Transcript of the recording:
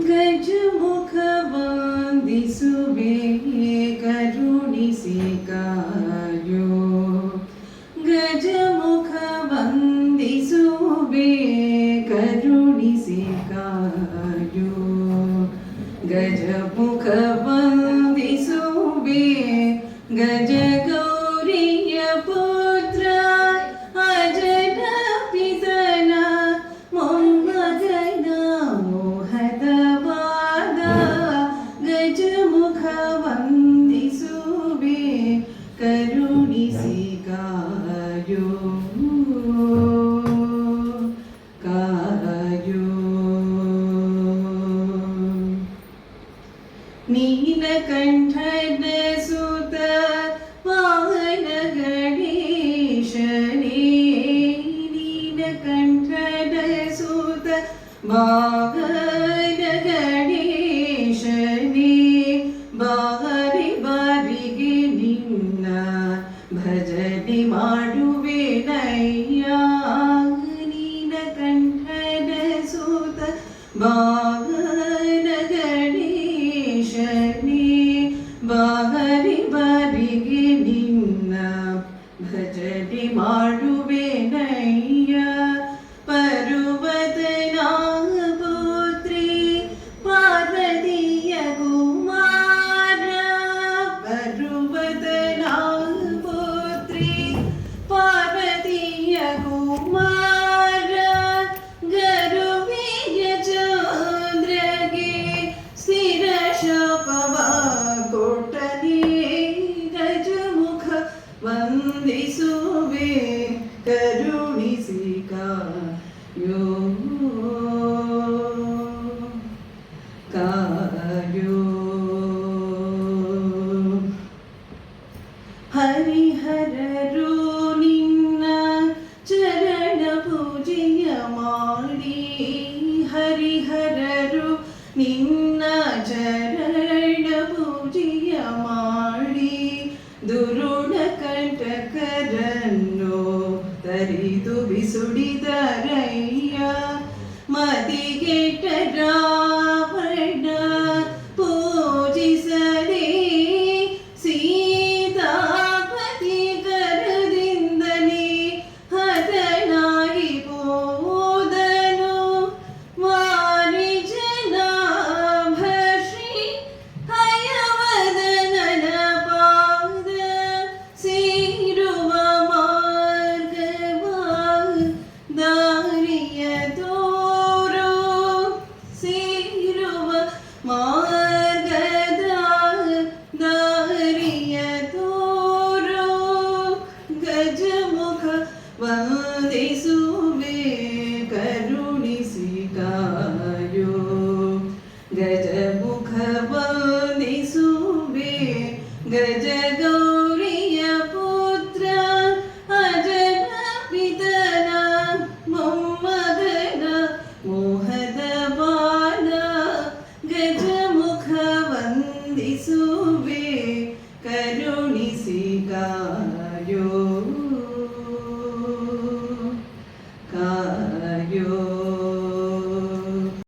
ಗಜಮುಖ ವಂದಿಸುವೆ ಕರುಣಿಸಿ ಕಾಯೋ ಗಜಮುಖ ವಂದಿಸುವೆ ಕರುಣಿಸಿ ಕಾಯೋ ಗಜಮುಖ ವಂದಿಸುವೆ ಗಜ ಗೌರಿಯ ಪುತ್ರ ಅಜನ ಪಿತನ ಮೊಮ್ಮಗನ ಮೋಹದ ವಾದ ಗಜಮುಖ ವಂದಿಸುವೆ ಕರುಣಿಸಿ ಕಾಯೋ ಕಾಯೋ ನೀಲಕಂಠನ ಸುತ ವಾಹನ ಗಣೇಶನೇ ನೀಲಕಂಠನ ಸುತ ವಾಹನ ಗಣೇಶನೇ ಬಾರಿ ಬಾರಿಗೆ ನಿನ್ನ ಭಜನೆ ಮಾಡುವೆ ನಯ್ಯ ನೀಲಕಂಠನ ಸುತ ವಾಹನ ಗಣೇಶನೇ ಬಾರಿ ಬಾರಿಗೆ ನಿನ್ನ ಭಜನೆ ಮಾಡುವೆ ನಯ್ಯ ಪರ್ವತನ ಪುತ್ರಿ ಪಾರ್ವತಿಯ ಕುಮಾರ ಪರ್ವತನ ಪುತ್ರಿ ಪಾರ್ವತಿಯ ಕುಮಾರ ಗರುವಿಯ ಚಂದ್ರಗೆ ಸ್ಥಿರ ಶಪವ ಕೊಟ್ಟನೆ ಗಜಮುಖ ವಂದಿಸುವೆ ಕರುಣಿಸಿ ಕಾಯೋ ಕಾಯೋ ಹರಿಹರರು ನಿನ್ನ ಚರಣ ಪೂಜೆಯ ಮಾಡಿ ಹರಿಹರರು ನಿನ್ನ ಚರಣ ಪೂಜೆಯ ಮಾಡಿ ದುರುಳ ಕಂಟಕರನ್ನು ತರಿದು ಬಿಸುಡಿದರಯ್ಯ ಮದಿಗೆಟ್ಟ ರಾವಣ ಪೂಜಿಸದೆ ಸೀತಾಪತಿ ಕರದಿಂದಲೇ ಹತನಾಗಿ ಹೋದನು ವಾರಿಜನಾಭ ಶ್ರೀ ಹಯವದನನ ಪಾದ ಸೇರುವ ಮಾರ್ಗವ ದಾರಿಯ ತೋರೋ ಸೇರುವ ಮಾರ್ಗದ ದಾರಿಯ ತೋರೋ ಗಜಮುಖ ವಂದಿಸುವೆ ಕರುಣಿಸಿ ಕಾಯೋ ಗಜಮುಖ ವಂದಿಸುವೆ ಗಜ ಗೌ